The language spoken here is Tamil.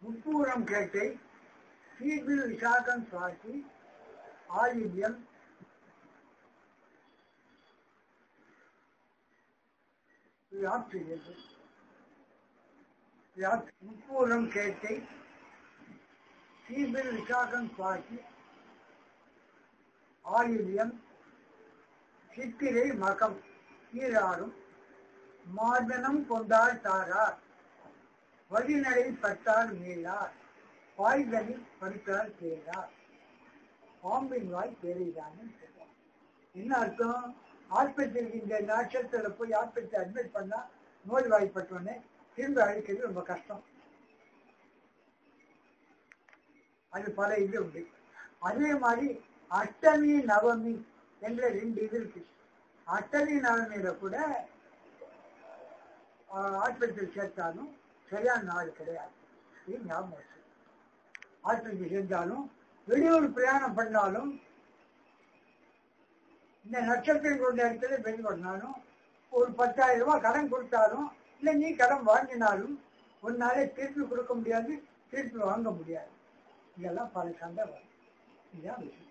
முப்பூரம் கேட்டை சீபில் விசாகம் சுவாசி ஆயுள்யம் முப்பூரம் கேட்டை சீபில் விசாகம் சுவாசி ஆயுள்யம் சித்திரை மகம் ஈராறும் மாதனம் கொண்டால் தாரார் வழிநடை பட்டார் மீளார் பாய்தனி படுத்தார் சேரார் பாம்பின் வாய் பேரிதான்னு சொல்றார். என்ன அர்த்தம்? ஆஸ்பத்திரிக்கு இந்த நட்சத்திரத்துல போய் ஆஸ்பத்திரி அட்மிட் பண்ணா நோய் வாய்ப்பட்டோன்னே திரும்ப அழிக்கிறது ரொம்ப கஷ்டம். அது பல இது உண்டு. அதே மாதிரி அஷ்டமி நவமி என்ற 2 இது இருக்கு. அஷ்டமி நவமியில கூட ஆஸ்பத்திரி சேர்த்தாலும் சரியான நாள் கிடையாது. இது ஞாபகம். ஆஸ்பத்திரி சேர்ந்தாலும் வெளியூர் பிரயாணம் பண்ணாலும் இந்த நட்சத்திரம் கொண்ட இடத்துல வெளிப்படினாலும் ஒரு 10,000 ரூபாய் கடன் கொடுத்தாலும் இல்லை நீ கடன் வாங்கினாலும் ஒரு நாளே திருப்பி கொடுக்க முடியாது, திருப்பி வாங்க முடியாது. இதெல்லாம் பல சண்டை வரும். இதுதான் விஷயம்.